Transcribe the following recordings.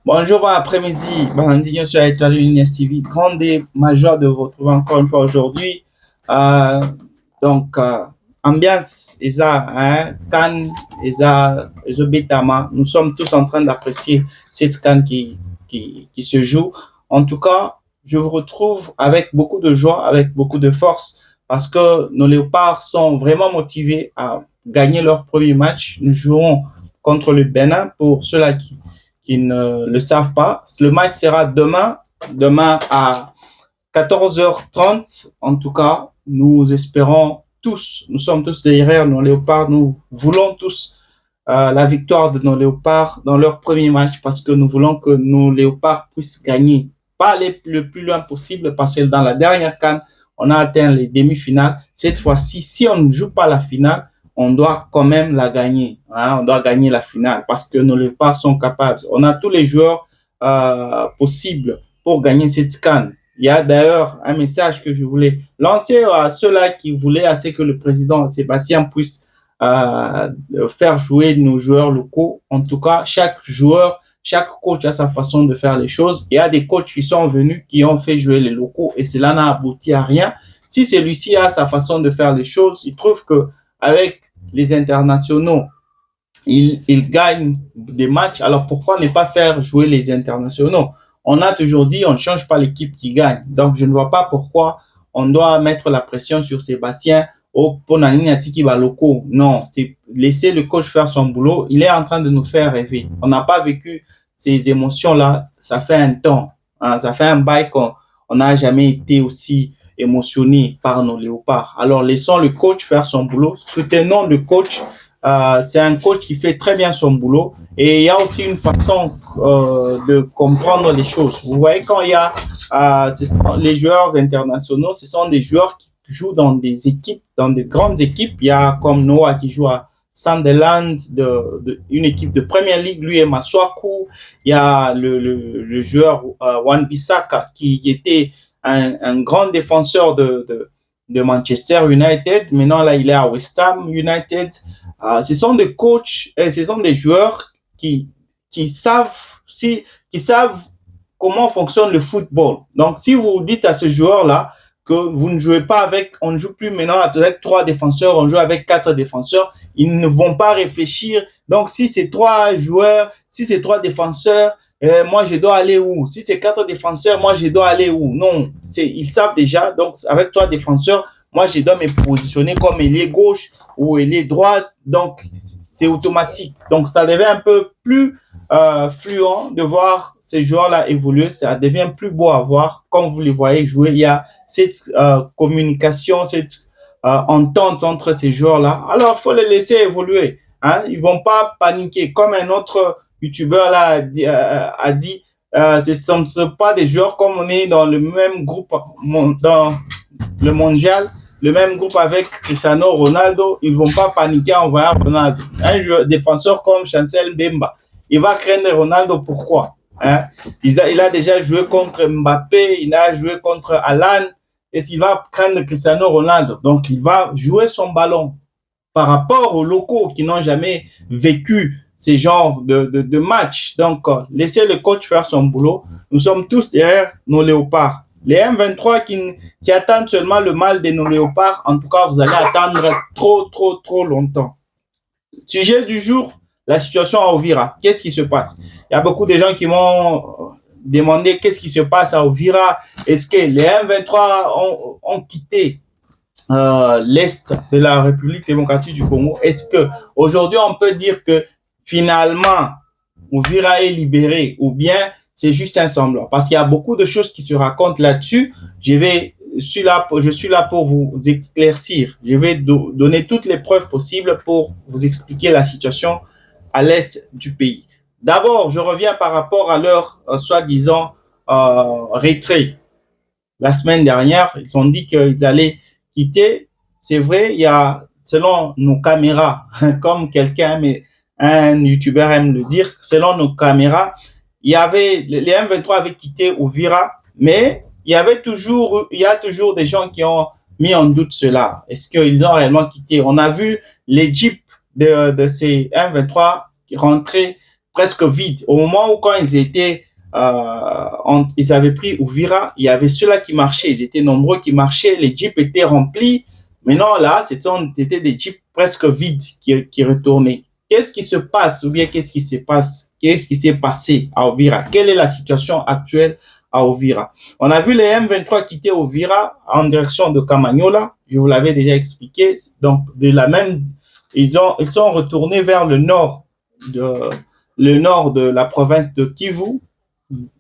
Bonjour, bon après-midi. Bandinho sur Étoile Luminous TV. Grande et majeure de vous retrouver encore une fois aujourd'hui. Euh, donc, ambiance, Isa, hein, Cannes, Isa, Betama. Nous sommes tous en train d'apprécier cette Cannes qui se joue. En tout cas, je vous retrouve avec beaucoup de joie, avec beaucoup de force, parce que nos léopards sont vraiment motivés à gagner leur premier match. Nous jouons contre le Bénin pour ceux-là qui ne le savent pas. Le match sera demain à 14h30. En tout cas, nous espérons tous, nous sommes tous derrière nos léopards, nous voulons tous la victoire de nos léopards dans leur premier match parce que nous voulons que nos léopards puissent gagner. Pas aller le plus loin possible parce que dans la dernière CAN, on a atteint les demi-finales. Cette fois-ci, si on ne joue pas la finale, on doit quand même la gagner. Hein? On doit gagner la finale parce que nos léopards sont capables. On a tous les joueurs possibles pour gagner cette CAN. Il y a d'ailleurs un message que je voulais lancer à ceux-là qui voulaient assez que le président Sébastien puisse faire jouer nos joueurs locaux. En tout cas, chaque joueur, chaque coach a sa façon de faire les choses. Il y a des coachs qui sont venus, qui ont fait jouer les locaux et cela n'a abouti à rien. Si celui-ci a sa façon de faire les choses, il trouve que avec les internationaux, il gagne des matchs. Alors pourquoi ne pas faire jouer les internationaux? On a toujours dit on ne change pas l'équipe qui gagne. Donc je ne vois pas pourquoi on doit mettre la pression sur Sébastien au Ponani Atiki Baloko. Non, c'est laisser le coach faire son boulot. Il est en train de nous faire rêver. On n'a pas vécu ces émotions-là. Ça fait un temps. Hein, ça fait un bail qu'on n'a jamais été aussi émotionné par nos léopards. Alors laissons le coach faire son boulot. Soutenons le coach. C'est un coach qui fait très bien son boulot et il y a aussi une façon de comprendre les choses. Vous voyez, quand il y a les joueurs internationaux, ce sont des joueurs qui jouent dans des équipes, dans des grandes équipes. Il y a comme Noah qui joue à Sunderland, une équipe de Premier League, lui et Maswaku. Il y a le joueur Wan-Bissaka qui était un grand défenseur de Manchester United. Maintenant, là, il est à West Ham United. Ce sont des coachs et ce sont des joueurs qui savent qui savent comment fonctionne le football. Donc, si vous dites à ce joueur-là que vous ne jouez pas avec, on ne joue plus maintenant avec 3 défenseurs, on joue avec 4 défenseurs, ils ne vont pas réfléchir. Donc, si c'est 3 joueurs, si c'est 3 défenseurs, moi, je dois aller où? Si c'est 4 défenseurs, moi, je dois aller où? Non, ils savent déjà. Donc, avec 3 défenseurs, moi, je dois me positionner comme ailier gauche ou ailier droite. Donc, c'est automatique. Donc, ça devient un peu plus fluent de voir ces joueurs-là évoluer. Ça devient plus beau à voir. Comme vous les voyez jouer, il y a cette communication, cette entente entre ces joueurs-là. Alors, il faut les laisser évoluer. Hein? Ils ne vont pas paniquer. Comme un autre youtubeur là a dit, ce ne sont pas des joueurs comme on est dans le même groupe dans le mondial, le même groupe avec Cristiano Ronaldo. Ils ne vont pas paniquer en voyant Ronaldo. Un défenseur comme Chancel Bemba, il va craindre Ronaldo. Pourquoi? Hein? Il a déjà joué contre Mbappé, il a joué contre Alan. Est-ce qu'il va craindre Cristiano Ronaldo? Donc, il va jouer son ballon par rapport aux locaux qui n'ont jamais vécu ces genres de matchs. Donc, laissez le coach faire son boulot. Nous sommes tous derrière nos léopards. Les M23 qui attendent seulement le mal de nos léopards, en tout cas, vous allez attendre trop longtemps. Sujet du jour, la situation à Uvira. Qu'est-ce qui se passe? Il y a beaucoup de gens qui m'ont demandé qu'est-ce qui se passe à Uvira. Est-ce que les M23 ont quitté l'Est de la République démocratique du Congo? Est-ce que aujourd'hui on peut dire que finalement Uvira est libéré ou bien c'est juste un semblant? Parce qu'il y a beaucoup de choses qui se racontent là-dessus. Je suis là pour vous éclaircir. Je vais donner toutes les preuves possibles pour vous expliquer la situation à l'Est du pays. D'abord, je reviens par rapport à leur soi-disant retrait. La semaine dernière, ils ont dit qu'ils allaient quitter. C'est vrai, il y a, selon nos caméras, comme quelqu'un, mais un youtubeur aime le dire, selon nos caméras, il y avait, les M23 avaient quitté Uvira, mais il y a toujours des gens qui ont mis en doute cela. Est-ce qu'ils ont réellement quitté? On a vu les jeeps de ces M23 qui rentraient presque vides. Au moment où quand ils étaient ils avaient pris Uvira, il y avait ceux-là qui marchaient, ils étaient nombreux qui marchaient, les jeeps étaient remplis. Maintenant, là, c'était des jeeps presque vides qui retournaient. Qu'est-ce qui se passe ou bien qu'est-ce qui se passe? Qu'est-ce qui s'est passé à Uvira? Quelle est la situation actuelle à Uvira? On a vu les M23 quitter Uvira en direction de Kamanyola. Je vous l'avais déjà expliqué. Donc, de la même, ils sont retournés vers le nord de la province de Kivu,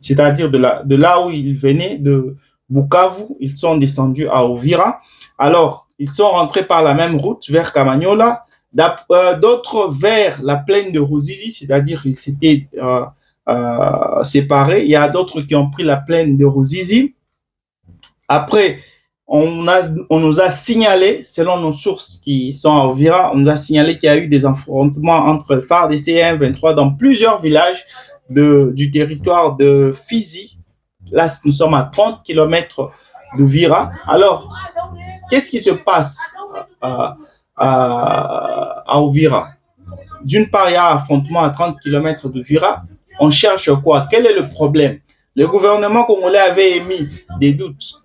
c'est-à-dire de là où ils venaient, de Bukavu, ils sont descendus à Uvira. Alors, ils sont rentrés par la même route vers Kamanyola, d'autres vers la plaine de Ruzizi, c'est-à-dire qu'ils s'étaient séparés. Il y a d'autres qui ont pris la plaine de Ruzizi. Après, on nous a signalé, selon nos sources qui sont à Uvira, on nous a signalé qu'il y a eu des affrontements entre FARDC et M23 dans plusieurs villages du territoire de Fizi. Là, nous sommes à 30 km d'Uvira. Alors, qu'est-ce qui se passe à Uvira? D'une part, il y a un affrontement à 30 km d'Uvira. On cherche quoi? Quel est le problème? Le gouvernement congolais avait émis des doutes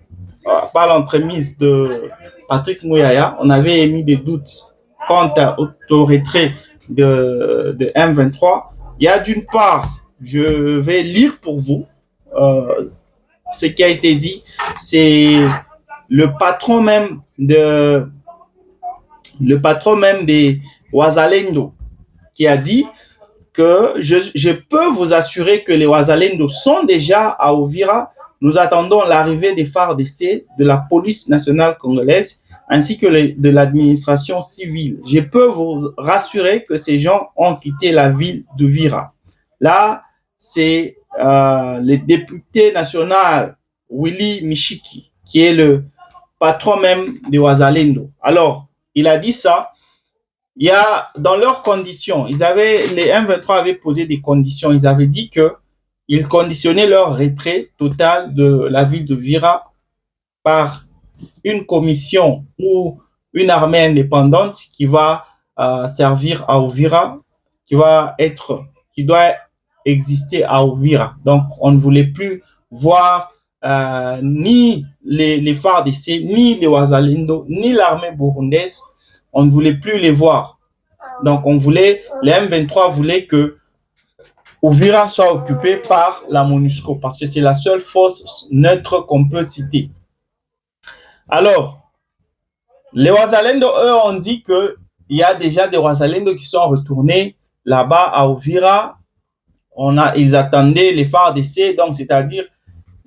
par l'entremise de Patrick Mouyaya. On avait émis des doutes quant au retrait de M23. Il y a d'une part, je vais lire pour vous ce qui a été dit. C'est le patron même des Wazalendo qui a dit que je peux vous assurer que les Wazalendo sont déjà à Uvira. Nous attendons l'arrivée des FARDC, de la police nationale congolaise, ainsi que de l'administration civile. Je peux vous rassurer que ces gens ont quitté la ville d'Uvira. Là, c'est le député national Willy Mishiki, qui est le patron même de Wazalendo. Alors, il a dit ça. Il y a, dans leurs conditions, les M23 avaient posé des conditions. Ils avaient dit qu'ils conditionnaient leur retrait total de la ville de Uvira par une commission ou une armée indépendante qui va servir à Uvira, qui doit exister à Uvira. Donc, on ne voulait plus voir ni les FARDC, ni les Wazalendo, ni l'armée burundaise. On ne voulait plus les voir. Donc, les M23 voulaient que Uvira soit occupé par la MONUSCO parce que c'est la seule force neutre qu'on peut citer. Alors, les Wazalendo, eux, ont dit qu'il y a déjà des Wazalendo qui sont retournés là-bas à Uvira. Ils attendaient les FARDC, donc c'est-à-dire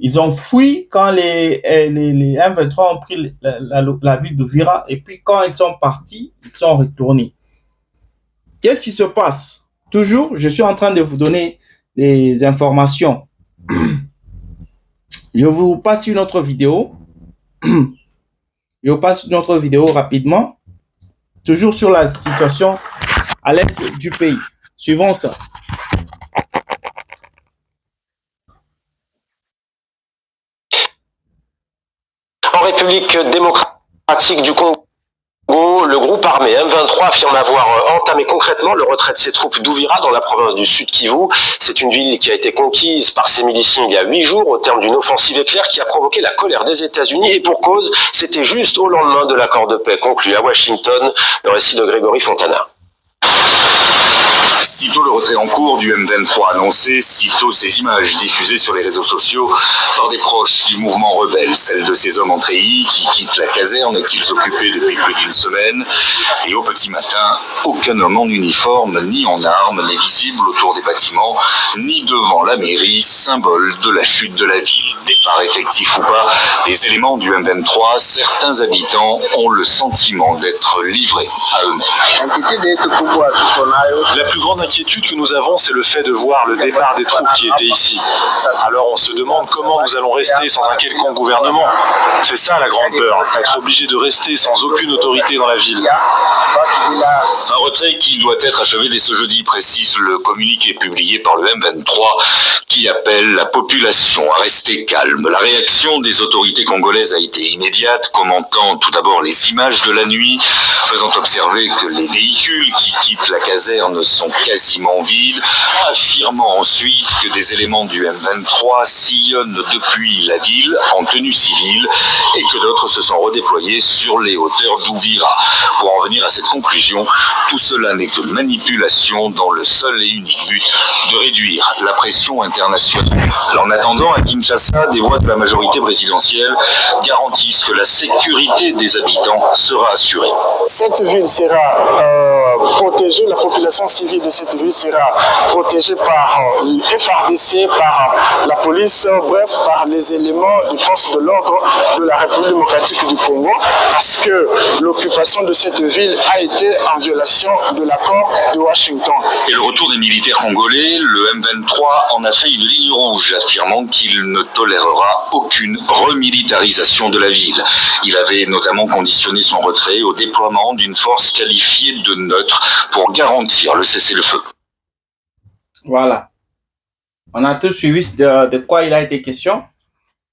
ils ont fui quand les M23 ont pris la ville d'Uvira et puis quand ils sont partis, ils sont retournés. Qu'est-ce qui se passe? Toujours, je suis en train de vous donner des informations. Je vous passe une autre vidéo. Je vous passe une autre vidéo rapidement. Toujours sur la situation à l'est du pays. Suivons ça. En République démocratique du Congo, le groupe armé M23 affirme avoir entamé concrètement le retrait de ses troupes d'Uvira dans la province du Sud Kivu. C'est une ville qui a été conquise par ses miliciens il y a 8 jours au terme d'une offensive éclair qui a provoqué la colère des États-Unis et pour cause, c'était juste au lendemain de l'accord de paix conclu à Washington. Le récit de Grégory Fontana. Sitôt le retrait en cours du M23 annoncé, sitôt ces images diffusées sur les réseaux sociaux par des proches du mouvement rebelle, celles de ces hommes en treillis qui quittent la caserne qu'ils occupaient depuis plus d'une semaine. Et au petit matin, aucun homme en uniforme ni en armes n'est visible autour des bâtiments, ni devant la mairie, symbole de la chute de la ville. Départ effectif ou pas, les éléments du M23, certains habitants ont le sentiment d'être livrés à eux-mêmes. La plus grande grande inquiétude que nous avons, c'est le fait de voir le départ des troupes qui étaient ici. Alors on se demande comment nous allons rester sans un quelconque gouvernement. C'est ça la grande peur, être obligé de rester sans aucune autorité dans la ville. Un retrait qui doit être achevé dès ce jeudi, précise le communiqué publié par le M23 qui appelle la population à rester calme. La réaction des autorités congolaises a été immédiate, commentant tout d'abord les images de la nuit, faisant observer que les véhicules qui quittent la caserne sont quasiment vides, affirmant ensuite que des éléments du M23 sillonnent depuis la ville en tenue civile et que d'autres se sont redéployés sur les hauteurs d'Ouvira. Pour en venir à cette conclusion, tout cela n'est que manipulation dans le seul et unique but de réduire la pression internationale. En attendant, à Kinshasa, des voix de la majorité présidentielle garantissent que la sécurité des habitants sera assurée. Cette ville sera protégée, la population civile de cette ville sera protégée par FARDC, par la police, bref, par les éléments des forces de l'ordre de la République démocratique du Congo, parce que l'occupation de cette ville a été en violation de l'accord de Washington. Et le retour des militaires congolais, le M23 en a fait une ligne rouge, affirmant qu'il ne tolérera aucune remilitarisation de la ville. Il avait notamment conditionné son retrait au déploiement d'une force qualifiée de neutre pour garantir le cessez-le-feu. Voilà. On a tous suivi de quoi il a été question.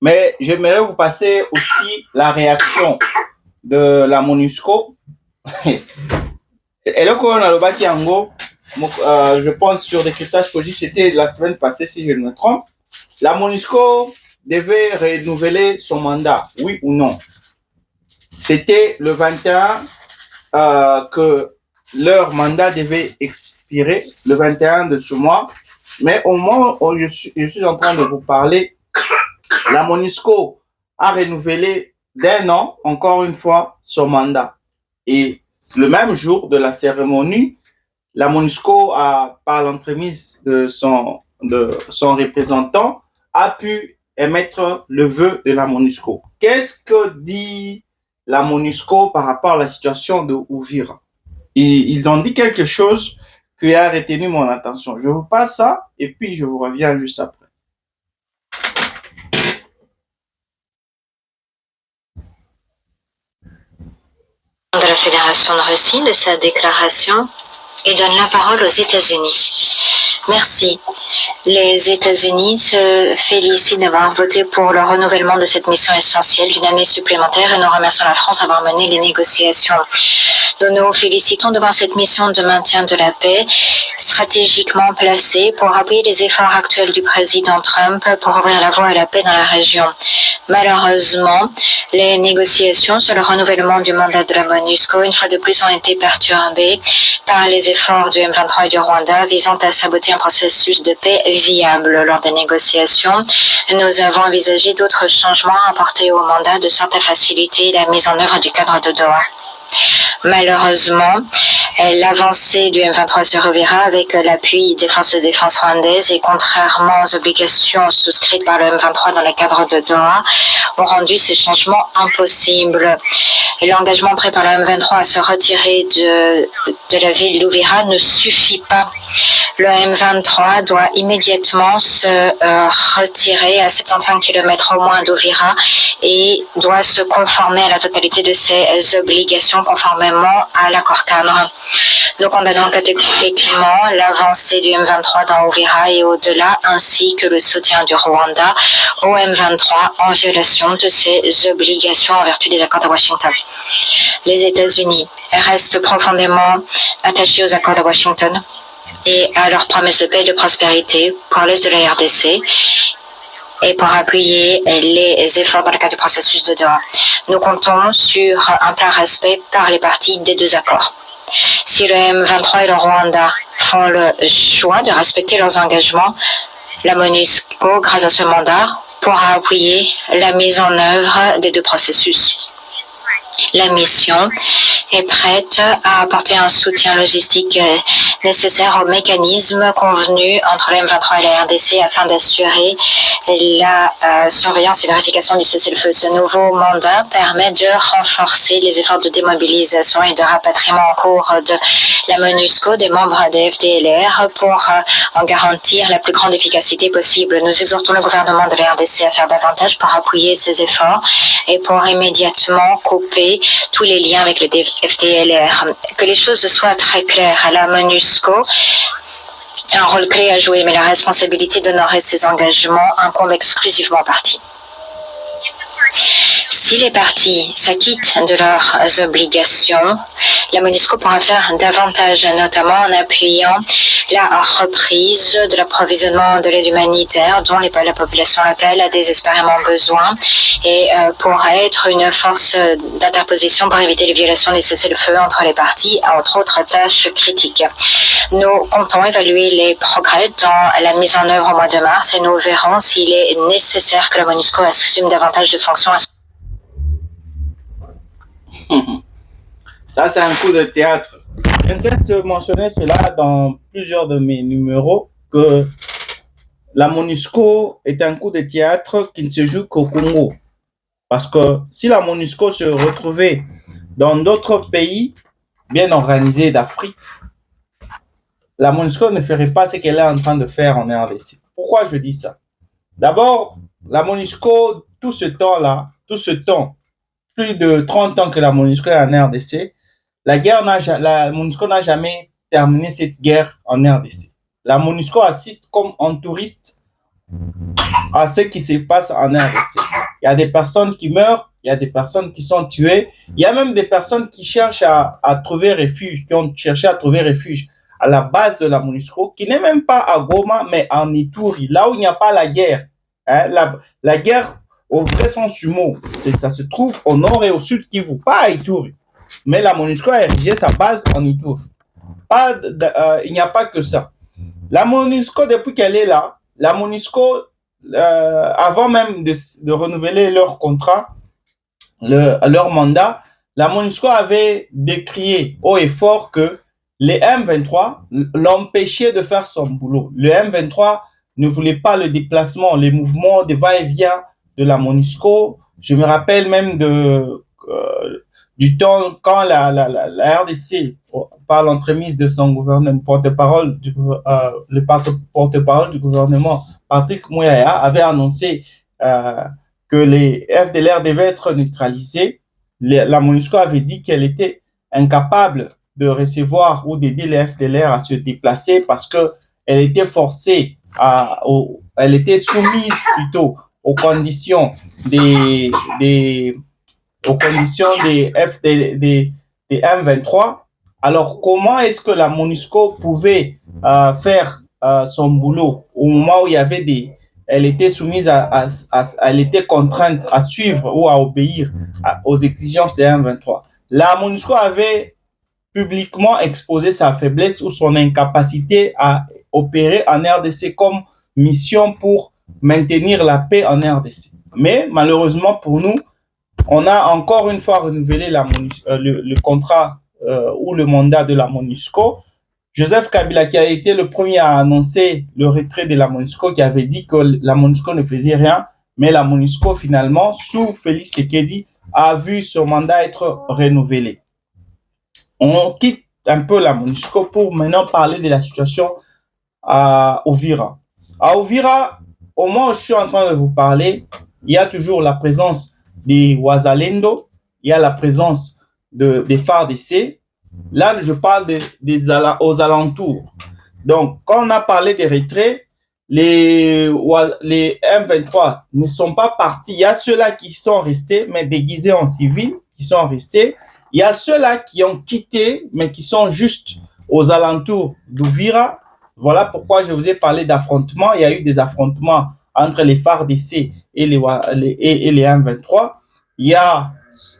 Mais j'aimerais vous passer aussi la réaction de la MONUSCO. Et là, quand on a le bac yango, je pense sur Décryptage Koji, c'était la semaine passée, si je ne me trompe. La MONUSCO devait renouveler son mandat, oui ou non? C'était le 21 que leur mandat devait expirer, le 21 de ce mois. Mais au moment où je suis en train de vous parler, la MONUSCO a renouvelé d'1 an, encore une fois, son mandat. Et le même jour de la cérémonie, la MONUSCO, par l'entremise de son représentant, a pu émettre le vœu de la MONUSCO. Qu'est-ce que dit la MONUSCO par rapport à la situation de Uvira? Ils ont dit quelque chose qui a retenu mon attention. Je vous passe ça et puis je vous reviens juste après. De la Fédération de Russie de sa déclaration et donne la parole aux États-Unis. Merci. Les États-Unis se félicitent d'avoir voté pour le renouvellement de cette mission essentielle d'une année supplémentaire et nous remercions la France d'avoir mené les négociations. Nous nous félicitons devant cette mission de maintien de la paix stratégiquement placée pour appuyer les efforts actuels du président Trump pour ouvrir la voie à la paix dans la région. Malheureusement, les négociations sur le renouvellement du mandat de la MONUSCO, une fois de plus, ont été perturbées par les efforts du M23 et du Rwanda visant à saboter un processus de paix viable. Lors des négociations, nous avons envisagé d'autres changements apportés au mandat de sorte à faciliter la mise en œuvre du cadre de Doha. Malheureusement, l'avancée du M23 sur Uvira avec l'appui des forces de défense rwandaises et contrairement aux obligations souscrites par le M23 dans le cadre de Doha, ont rendu ces changements impossibles. L'engagement pris par le M23 à se retirer de la ville d'Uvira ne suffit pas. Le M23 doit immédiatement se retirer à 75 km au moins d'Uvira et doit se conformer à la totalité de ses obligations conformément à l'accord cadre. Nous condamnons catégoriquement l'avancée du M23 dans Uvira et au-delà, ainsi que le soutien du Rwanda au M23 en violation de ses obligations en vertu des accords de Washington. Les États-Unis restent profondément attachés aux accords de Washington et à leurs promesses de paix et de prospérité pour l'Est de la RDC et pour appuyer les efforts dans le cadre du processus de Doha. Nous comptons sur un plein respect par les parties des deux accords. Si le M23 et le Rwanda font le choix de respecter leurs engagements, la MONUSCO, grâce à ce mandat, pourra appuyer la mise en œuvre des deux processus. La mission est prête à apporter un soutien logistique nécessaire au mécanisme convenu entre le M23 et la RDC afin d'assurer la surveillance et vérification du cessez-le-feu. Ce nouveau mandat permet de renforcer les efforts de démobilisation et de rapatriement en cours de la MONUSCO des membres des FDLR pour en garantir la plus grande efficacité possible. Nous exhortons le gouvernement de la RDC à faire davantage pour appuyer ces efforts et pour immédiatement couper tous les liens avec le FDLR. Que les choses soient très claires, à la MONUSCO un rôle clé à jouer, mais la responsabilité d'honorer ses engagements incombe exclusivement aux partis. Si les partis s'acquittent de leurs obligations, la MONUSCO pourra faire davantage, notamment en appuyant la reprise de l'approvisionnement de l'aide humanitaire dont la population locale a désespérément besoin et pourra être une force d'interposition pour éviter les violations du cessez-le-feu entre les partis, entre autres tâches critiques. Nous comptons évaluer les progrès dans la mise en œuvre au mois de mars et nous verrons s'il est nécessaire que la MONUSCO assume davantage de fonctions. Ça, c'est un coup de théâtre. Je ne cesse de mentionner cela dans plusieurs de mes numéros, que la MONUSCO est un coup de théâtre qui ne se joue qu'au Congo. Parce que si la MONUSCO se retrouvait dans d'autres pays bien organisés d'Afrique, la MONUSCO ne ferait pas ce qu'elle est en train de faire en RDC. Pourquoi je dis ça? D'abord, la MONUSCO, tout ce temps, plus de 30 ans que la MONUSCO est en RDC, la MONUSCO n'a jamais terminé cette guerre en RDC. La MONUSCO assiste comme un touriste à ce qui se passe en RDC. Il y a des personnes qui meurent, il y a des personnes qui sont tuées, il y a même des personnes qui cherchent à trouver refuge, qui ont cherché à trouver refuge à la base de la MONUSCO, qui n'est même pas à Goma, mais en Ituri, là où il n'y a pas la guerre. Hein, la guerre, au vrai sens du mot, ça se trouve au nord et au sud Kivu, pas à Ituri. Mais la MONUSCO a érigé sa base en Ituri. Il n'y a pas que ça. La MONUSCO, depuis qu'elle est là, la MONUSCO, avant même de renouveler leur contrat, leur mandat, la MONUSCO avait décrié haut et fort que les M23 l'empêchaient de faire son boulot. Le M23 ne voulait pas le déplacement, les mouvements de va-et-vient de la MONUSCO. Je me rappelle même du temps quand la RDC, par l'entremise de son gouvernement, le porte-parole du gouvernement, Patrick Mouyaya, avait annoncé que les FDLR devaient être neutralisés. La MONUSCO avait dit qu'elle était incapable de recevoir ou d'aider les FDLR à se déplacer parce que elle était forcée elle était soumise plutôt aux conditions des M23. Alors, comment est-ce que la MONUSCO pouvait faire son boulot au moment où il y avait elle était soumise elle était contrainte à suivre ou à obéir aux exigences des M23. La MONUSCO avait publiquement exposé sa faiblesse ou son incapacité à opérer en RDC comme mission pour maintenir la paix en RDC. Mais malheureusement pour nous, on a encore une fois renouvelé le contrat ou le mandat de la MONUSCO. Joseph Kabila, qui a été le premier à annoncer le retrait de la MONUSCO, qui avait dit que la MONUSCO ne faisait rien, mais la MONUSCO finalement, sous Félix Tshisekedi, a vu son mandat être renouvelé. On quitte un peu la MONUSCO pour maintenant parler de la situation à Uvira. À Uvira, au moment où je suis en train de vous parler, il y a toujours la présence des Wazalendo, il y a la présence des FARDC. Là, je parle aux alentours. Donc, quand on a parlé des retraits, les M23 ne sont pas partis. Il y a ceux-là qui sont restés, mais déguisés en civil, qui sont restés. Il y a ceux-là qui ont quitté, mais qui sont juste aux alentours d'Uvira. Voilà pourquoi je vous ai parlé d'affrontements. Il y a eu des affrontements entre les FARDC et les M23. Il y a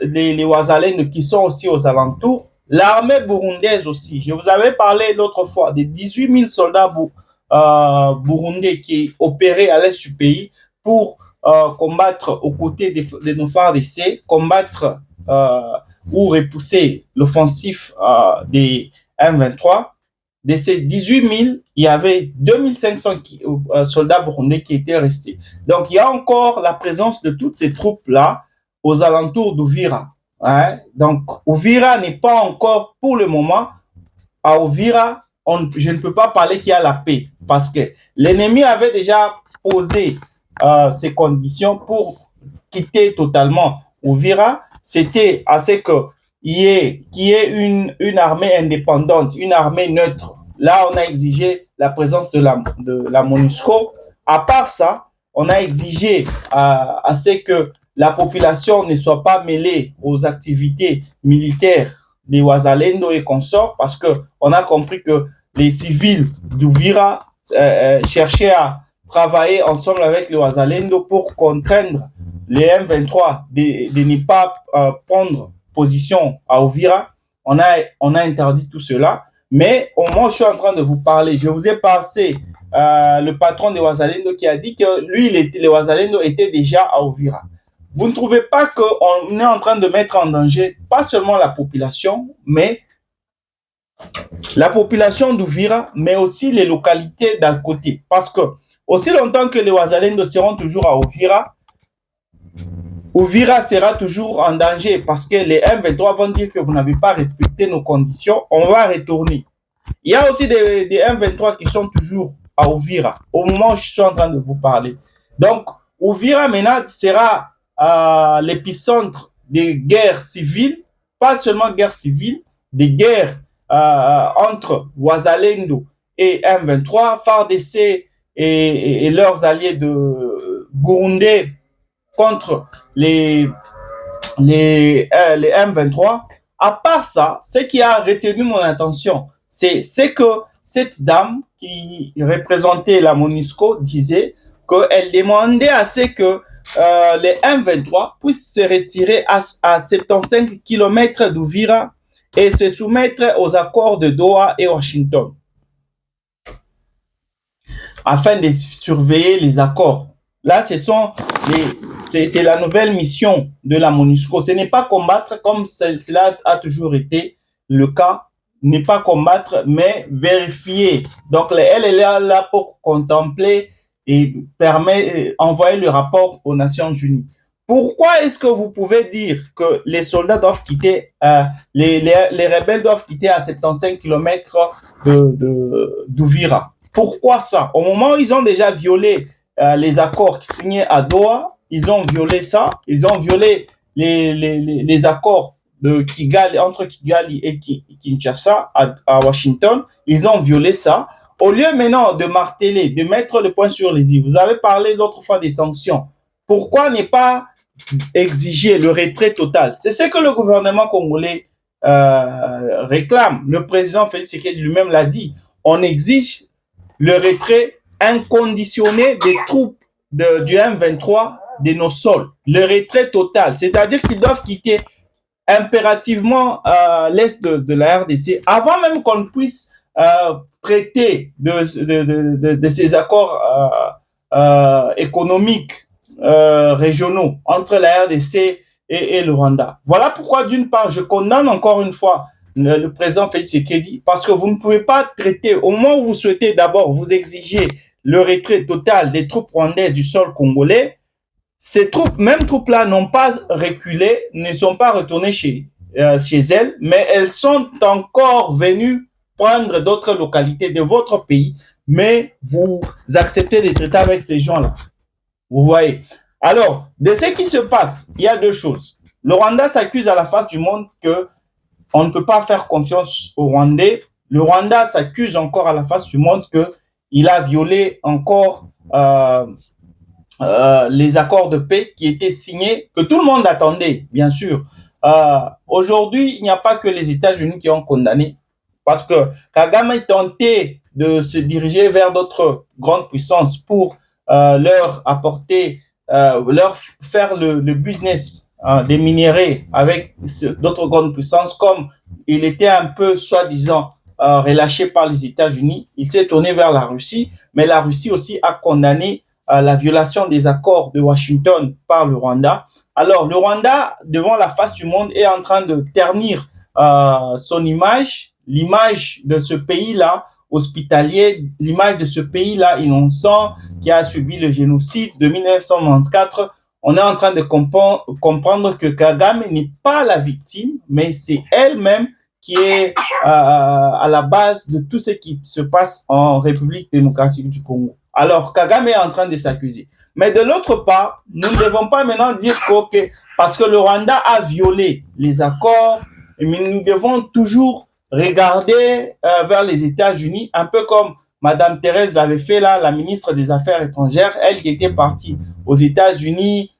les Wazalènes qui sont aussi aux alentours. L'armée burundaise aussi. Je vous avais parlé l'autre fois des 18 000 soldats burundais qui opéraient à l'est du pays pour combattre aux côtés de nos FARDC, combattre ou repousser l'offensif des M23. de ces 18 000, il y avait 2500 soldats burundais qui étaient restés. Donc, il y a encore la présence de toutes ces troupes-là aux alentours d'Uvira. Hein? Donc, Uvira n'est pas encore, pour le moment, à Uvira, je ne peux pas parler qu'il y a la paix parce que l'ennemi avait déjà posé ces conditions pour quitter totalement Uvira. C'était à ce qu'il y ait une armée indépendante, une armée neutre. Là, on a exigé la présence de la MONUSCO. À part ça, on a exigé à ce que la population ne soit pas mêlée aux activités militaires des Wazalendo et consorts parce qu'on a compris que les civils d'Uvira cherchaient à travailler ensemble avec les Wazalendo pour contraindre les M23 de ne pas prendre position à Uvira. On a interdit tout cela. Mais au moment où je suis en train de vous parler, je vous ai passé le patron des Wazalendo qui a dit que lui, les Wazalendo étaient déjà à Uvira. Vous ne trouvez pas qu'on est en train de mettre en danger pas seulement la population, mais la population d'Uvira, mais aussi les localités d'à côté. Parce que aussi longtemps que les Wazalendo seront toujours à Uvira, Uvira sera toujours en danger parce que les M23 vont dire que vous n'avez pas respecté nos conditions, on va retourner. Il y a aussi des M23 qui sont toujours à Uvira au moment où je suis en train de vous parler. Donc, Uvira maintenant sera l'épicentre des guerres civiles, pas seulement guerres civiles, des guerres entre Wazalendo et M23, FARDC et leurs alliés de Burundais contre les M23. À part ça, ce qui a retenu mon attention, c'est que cette dame qui représentait la MONUSCO disait qu'elle demandait à ce que les M23 puissent se retirer à 75 km d'Uvira et se soumettre aux accords de Doha et Washington afin de surveiller les accords. Là, c'est la nouvelle mission de la MONUSCO. Ce n'est pas combattre comme cela a toujours été le cas, n'est pas combattre, mais vérifier. Donc, elle est là pour contempler et envoyer le rapport aux Nations Unies. Pourquoi est-ce que vous pouvez dire que les soldats doivent quitter, les rebelles doivent quitter à 75 km d'Uvira? Pourquoi ça? Au moment où ils ont déjà violé les accords signés à Doha, ils ont violé ça, ils ont violé les accords de Kigali, entre Kigali et Kinshasa à Washington, ils ont violé ça. Au lieu maintenant de marteler, de mettre le point sur les i, vous avez parlé l'autre fois des sanctions. Pourquoi ne pas exiger le retrait total? C'est ce que le gouvernement congolais réclame. Le président Félix Tshisekedi lui-même l'a dit. On exige le retrait inconditionné des troupes du M23 de nos sols. Le retrait total, c'est-à-dire qu'ils doivent quitter impérativement l'est de la RDC avant même qu'on puisse traiter de ces accords économiques régionaux entre la RDC et le Rwanda. Voilà pourquoi, d'une part, je condamne encore une fois le président Félix Tshisekedi, parce que vous ne pouvez pas traiter, au moment où vous souhaitez d'abord vous exiger le retrait total des troupes rwandaises du sol congolais, ces mêmes troupes-là n'ont pas reculé, ne sont pas retournées chez elles, mais elles sont encore venues prendre d'autres localités de votre pays, mais vous acceptez de traiter avec ces gens-là. Vous voyez. Alors, de ce qui se passe, il y a deux choses. Le Rwanda s'accuse à la face du monde que on ne peut pas faire confiance aux Rwandais. Le Rwanda s'accuse encore à la face du monde qu'il a violé encore les accords de paix qui étaient signés, que tout le monde attendait, bien sûr. Aujourd'hui, il n'y a pas que les États-Unis qui ont condamné, parce que Kagame tentait de se diriger vers d'autres grandes puissances pour leur apporter, leur faire le business des minéraux avec d'autres grandes puissances, comme il était un peu, soi-disant, relâché par les États-Unis. Il s'est tourné vers la Russie, mais la Russie aussi a condamné la violation des accords de Washington par le Rwanda. Alors, le Rwanda, devant la face du monde, est en train de ternir son image, l'image de ce pays-là, hospitalier, l'image de ce pays-là innocent qui a subi le génocide de 1994. On est en train de comprendre que Kagame n'est pas la victime, mais c'est elle-même qui est à la base de tout ce qui se passe en République démocratique du Congo. Alors, Kagame est en train de s'accuser. Mais de l'autre part, nous ne devons pas maintenant dire que parce que le Rwanda a violé les accords, mais nous devons toujours regarder vers les États-Unis, un peu comme Madame Thérèse l'avait fait là, la ministre des Affaires étrangères, elle qui était partie aux États-Unis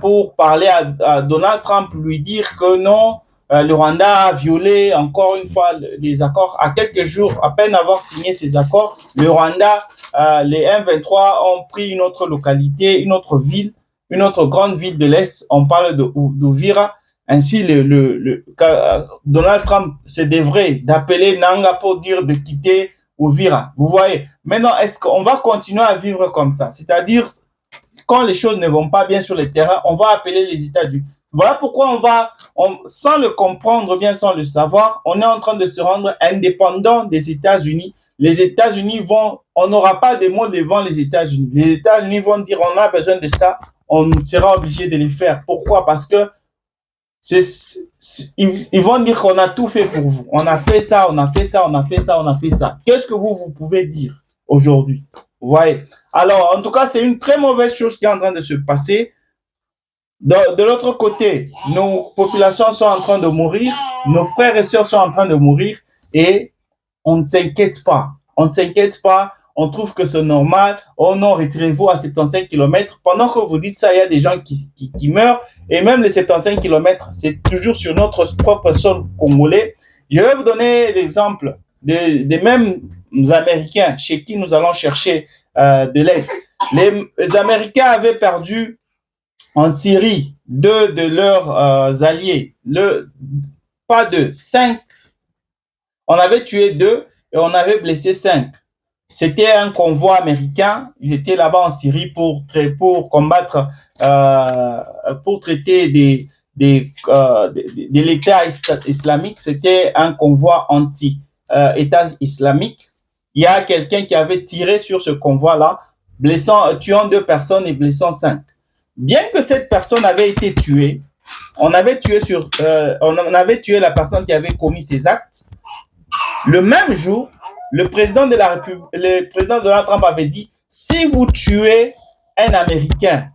pour parler à Donald Trump, lui dire que non, le Rwanda a violé encore une fois les accords. À quelques jours, à peine avoir signé ces accords, le Rwanda, les M23 ont pris une autre localité, une autre ville, une autre grande ville de l'Est. On parle d'Uvira. Ainsi, Donald Trump se devrait d'appeler Nanga pour dire de quitter Uvira. Vous voyez. Maintenant, est-ce qu'on va continuer à vivre comme ça? C'est-à-dire, quand les choses ne vont pas bien sur le terrain, on va appeler les États-Unis. Voilà pourquoi sans le comprendre bien, sans le savoir, on est en train de se rendre indépendant des États-Unis. Les États-Unis on n'aura pas de mots devant les États-Unis. Les États-Unis vont dire, on a besoin de ça, on sera obligé de les faire. Pourquoi? Parce que ils vont dire qu'on a tout fait pour vous. On a fait ça, on a fait ça, on a fait ça, on a fait ça. Qu'est-ce que vous pouvez dire aujourd'hui? Vous voyez? Alors, en tout cas, c'est une très mauvaise chose qui est en train de se passer. De l'autre côté, nos populations sont en train de mourir, nos frères et sœurs sont en train de mourir et on ne s'inquiète pas. On ne s'inquiète pas, on trouve que c'est normal. Oh non, retirez-vous à 75 km. Pendant que vous dites ça, il y a des gens qui meurent et même les 75 km, c'est toujours sur notre propre sol congolais. Je vais vous donner l'exemple des mêmes Américains chez qui nous allons chercher de l'aide. Les Américains avaient perdu en Syrie, 2 de leurs alliés, pas 2, 5. On avait tué 2 et on avait blessé 5. C'était un convoi américain. Ils étaient là-bas en Syrie pour combattre, pour traiter de l'État islamique. C'était un convoi anti-État islamique. Il y a quelqu'un qui avait tiré sur ce convoi-là, tuant 2 personnes et blessant 5. Bien que cette personne avait été tuée, on avait tué la personne qui avait commis ces actes. Le même jour, le président de la République, le président Donald Trump avait dit, si vous tuez un Américain,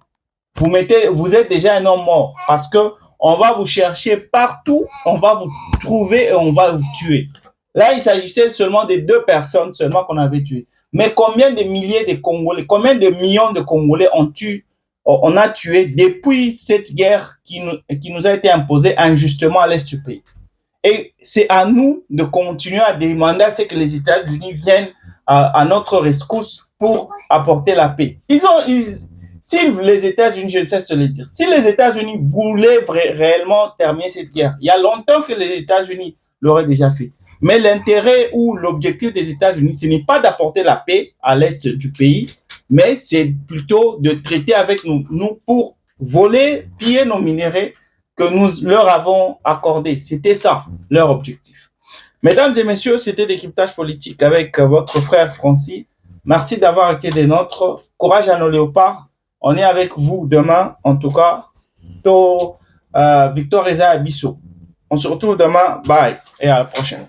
vous êtes déjà un homme mort parce que on va vous chercher partout, on va vous trouver et on va vous tuer. Là, il s'agissait seulement de 2 personnes seulement qu'on avait tuées. Mais combien de milliers de Congolais, combien de millions de Congolais on a tué depuis cette guerre qui nous a été imposée injustement à l'est du pays. Et c'est à nous de continuer à demander à ce que les États-Unis viennent à notre rescousse pour apporter la paix. Si les États-Unis, je ne cesse de le dire, si les États-Unis voulaient réellement terminer cette guerre, il y a longtemps que les États-Unis l'auraient déjà fait. Mais l'intérêt ou l'objectif des États-Unis, ce n'est pas d'apporter la paix à l'est du pays, mais c'est plutôt de traiter avec nous pour voler, piller nos minéraux que nous leur avons accordés. C'était ça, leur objectif. Mesdames et messieurs, c'était Décryptage politique avec votre frère Francis. Merci d'avoir été des nôtres. Courage à nos léopards. On est avec vous demain, en tout cas. Victor Eza Abisso. On se retrouve demain. Bye et à la prochaine.